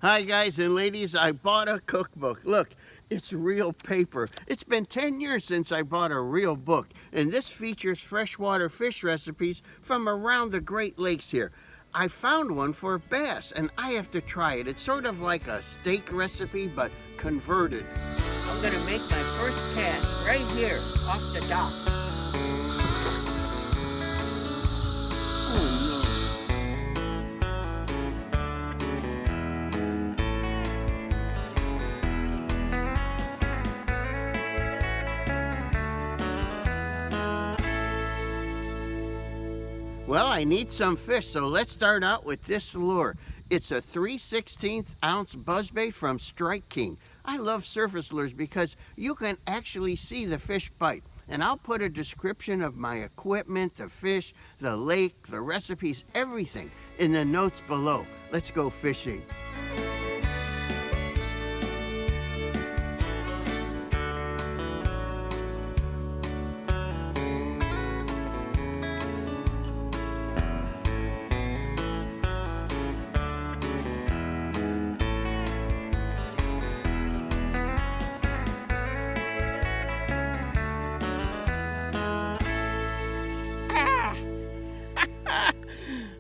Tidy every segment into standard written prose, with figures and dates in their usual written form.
Hi guys and ladies, I bought a cookbook. Look, it's real paper. It's been 10 years since I bought a real book, and this features freshwater fish recipes from around the Great Lakes here. I found one for bass, and I have to try it. It's sort of like a steak recipe, but converted. I'm gonna make my first cast right here off the dock. Well, I need some fish, so let's start out with this lure. It's a 3/16 ounce buzzbait from Strike King. I love surface lures because you can actually see the fish bite. And I'll put a description of my equipment, the fish, the lake, the recipes, everything in the notes below. Let's go fishing.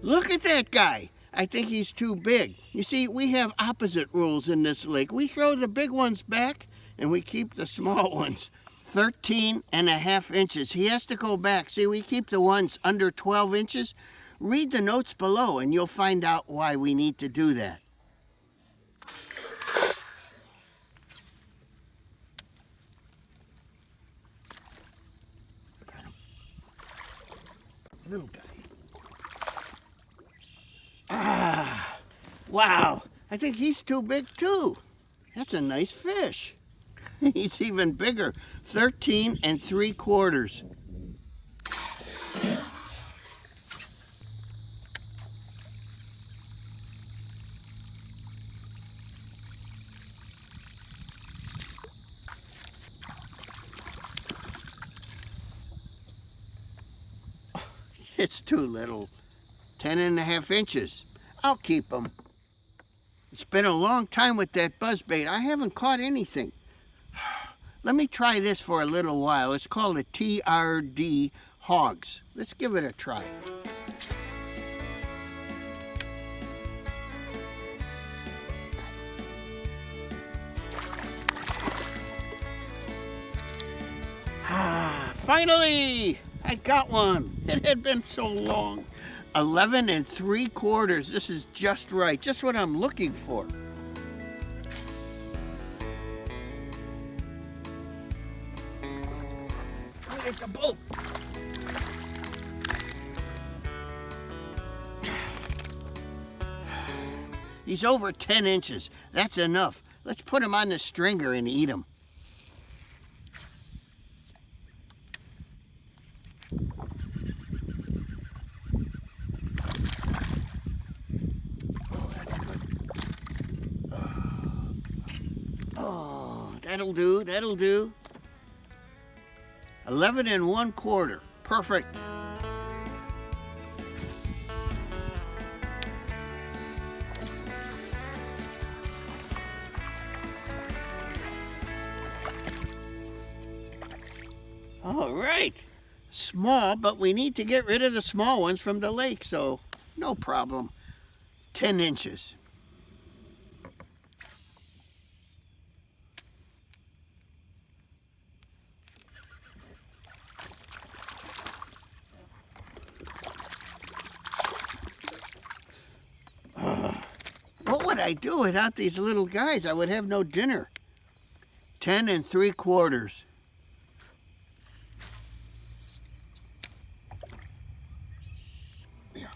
Look at that guy. I think he's too big. You see, we have opposite rules in this lake. We throw the big ones back and we keep the small ones. 13.5 inches. He has to go back. See, we keep the ones under 12 inches. Read the notes below and you'll find out why we need to do that. Little guy. Wow, I think he's too big too. That's a nice fish. He's even bigger, 13.75. It's too little, 10.5 inches. I'll keep him. It's been a long time with that buzzbait. I haven't caught anything. Let me try this for a little while. It's called a TRD HogZ. Let's give it a try. Finally! I got one. It had been so long. 11.75. This is just right. Just what I'm looking for. Look at the boat. He's over 10 inches. That's enough. Let's put him on the stringer and eat him. That'll do, that'll do. 11.25. Perfect. All right. Small, but we need to get rid of the small ones from the lake, so no problem. 10 inches. What would I do without these little guys? I would have no dinner. 10.75. Yeah.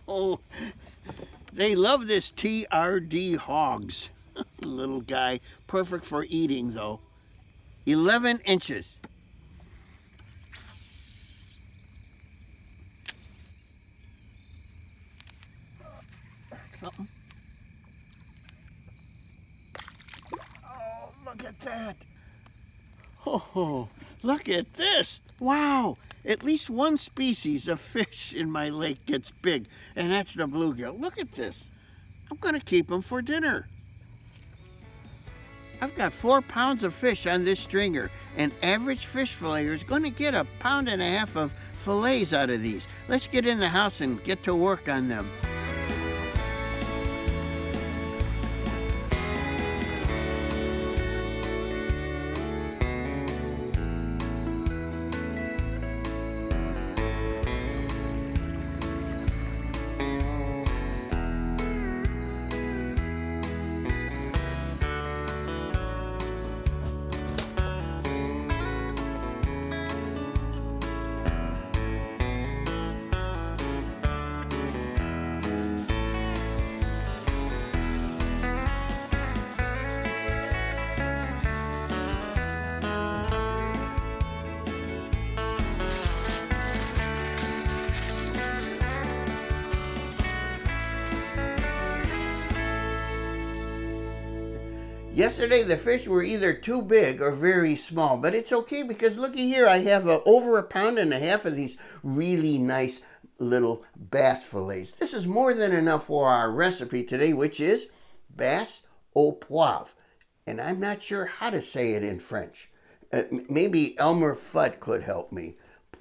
Oh, they love this TRD HogZ. Little guy, perfect for eating though. 11 inches. Something. Oh, look at that. Oh, Look at this. Wow. At least one species of fish in my lake gets big, and that's the bluegill. Look at this. I'm going to keep them for dinner. I've got 4 pounds of fish on this stringer. An average fish filleter is going to get 1.5 pounds of fillets out of these. Let's get in the house and get to work on them. Yesterday the fish were either too big or very small, but it's okay because looky here, I have over 1.5 pounds of these really nice little bass fillets. This is more than enough for our recipe today, which is bass au poivre. And I'm not sure how to say it in French. Maybe Elmer Fudd could help me.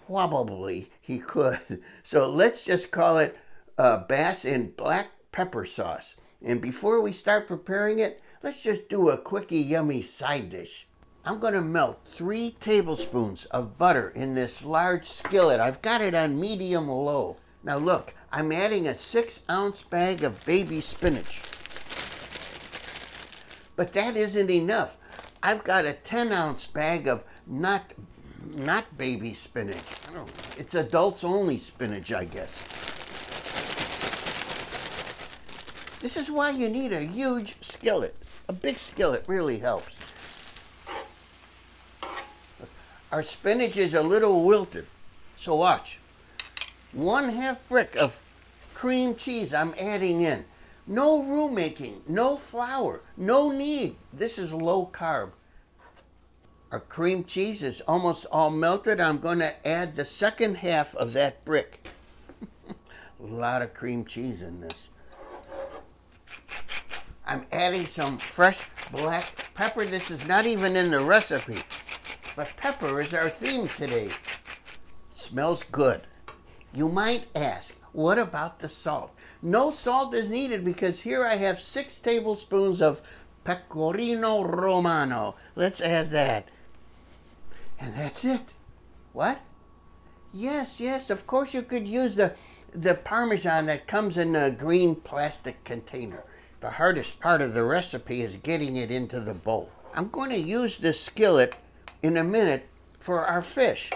Probably he could. So let's just call it bass in black pepper sauce. And before we start preparing it, let's just do a quickie yummy side dish. I'm going to melt 3 tablespoons of butter in this large skillet. I've got it on medium low. Now look, I'm adding a 6-ounce bag of baby spinach. But that isn't enough. I've got a 10-ounce bag of not baby spinach. It's adults only spinach, I guess. This is why you need a huge skillet. A big skillet really helps. Our spinach is a little wilted, so watch. 1/2 brick of cream cheese I'm adding in. No roux making, no flour, no need. This is low carb. Our cream cheese is almost all melted. I'm going to add the second half of that brick. A lot of cream cheese in this. I'm adding some fresh black pepper. This is not even in the recipe, but pepper is our theme today. It smells good. You might ask, what about the salt? No salt is needed because here I have 6 tablespoons of pecorino romano. Let's add that. And that's it. What? Yes, of course you could use the Parmesan that comes in a green plastic container. The hardest part of the recipe is getting it into the bowl. I'm going to use this skillet in a minute for our fish.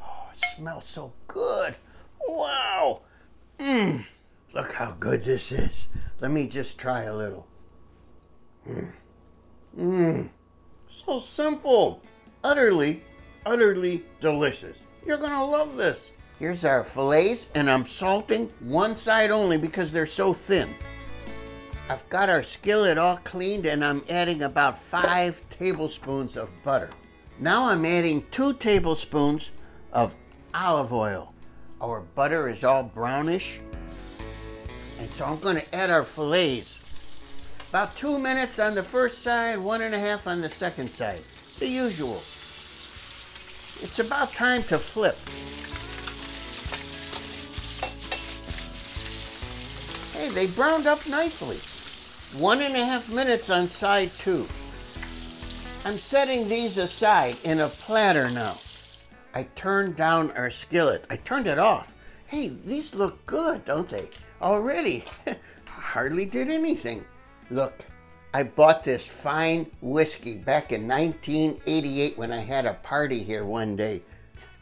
Oh, it smells so good. Wow. Look how good this is. Let me just try a little. So simple. Utterly delicious. You're going to love this. Here's our fillets, and I'm salting one side only because they're so thin. I've got our skillet all cleaned, and I'm adding about 5 tablespoons of butter. Now I'm adding 2 tablespoons of olive oil. Our butter is all brownish, and so I'm going to add our fillets. About 2 minutes on the first side, 1.5 on the second side. The usual. It's about time to flip. Hey, they browned up nicely. 1.5 minutes on side 2. I'm setting these aside in a platter now. I turned down our skillet. I turned it off. Hey, these look good, don't they? Already. Hardly did anything. Look, I bought this fine whiskey back in 1988 when I had a party here one day.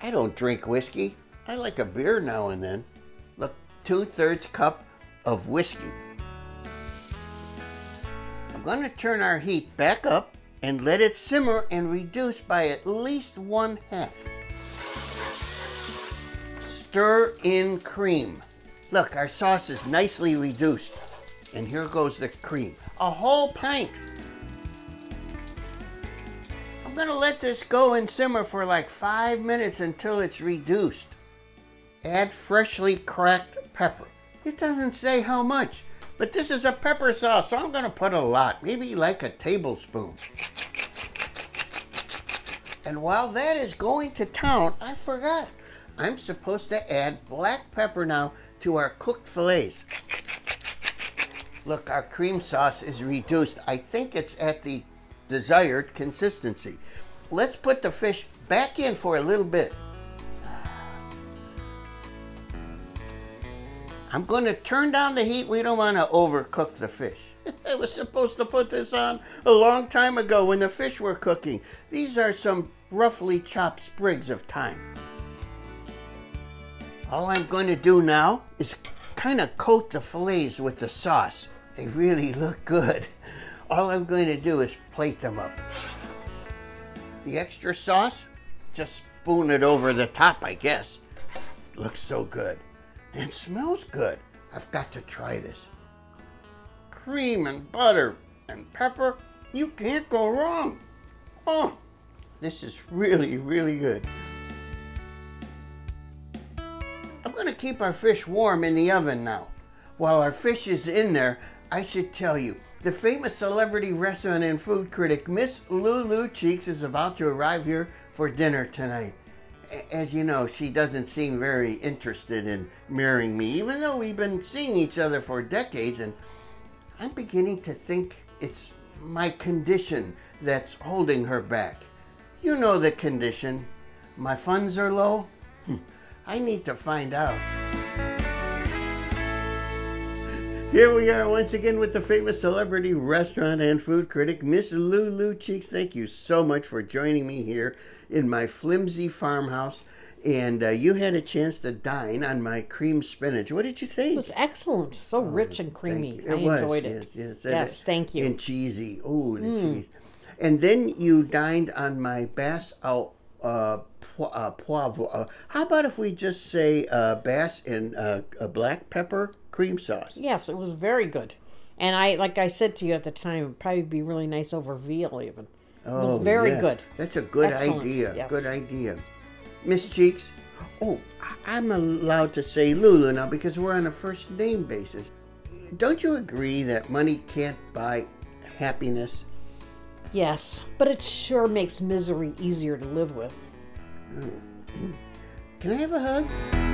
I don't drink whiskey. I like a beer now and then. Look, 2/3 cup of whiskey. I'm going to turn our heat back up and let it simmer and reduce by at least 1/2. Stir in cream. Look, our sauce is nicely reduced. And here goes the cream. A whole pint. I'm gonna let this go and simmer for like 5 minutes until it's reduced. Add freshly cracked pepper. It doesn't say how much, but this is a pepper sauce, so I'm gonna put a lot, maybe like a tablespoon. And while that is going to town, I forgot. I'm supposed to add black pepper now to our cooked fillets. Look, our cream sauce is reduced. I think it's at the desired consistency. Let's put the fish back in for a little bit. I'm going to turn down the heat. We don't want to overcook the fish. I was supposed to put this on a long time ago when the fish were cooking. These are some roughly chopped sprigs of thyme. All I'm going to do now is kind of coat the fillets with the sauce. They really look good. All I'm going to do is plate them up. The extra sauce, just spoon it over the top, I guess. Looks so good and smells good. I've got to try this. Cream and butter and pepper, you can't go wrong. Oh, this is really, really good. I'm going to keep our fish warm in the oven now. While our fish is in there, I should tell you, the famous celebrity restaurant and food critic, Miss Lulu Cheeks, is about to arrive here for dinner tonight. As you know, she doesn't seem very interested in marrying me, even though we've been seeing each other for decades, and I'm beginning to think it's my condition that's holding her back. You know the condition. My funds are low. I need to find out. Here we are once again with the famous celebrity restaurant and food critic, Miss Lulu Cheeks. Thank you so much for joining me here in my flimsy farmhouse. And you had a chance to dine on my cream spinach. What did you think? It was excellent. So rich and creamy. I enjoyed it. Yes, thank you. And cheesy. Oh, the cheese. And then you dined on my bass au poivre. How about if we just say bass and a black pepper cream sauce? Yes, it was very good. And like I said to you at the time, it would probably be really nice over veal even. It was very good. That's a good Excellent. idea. Yes. Good idea. Miss Cheeks, I'm allowed to say Lulu now because we're on a first name basis. Don't you agree that money can't buy happiness? Yes, but it sure makes misery easier to live with. Can I have a hug?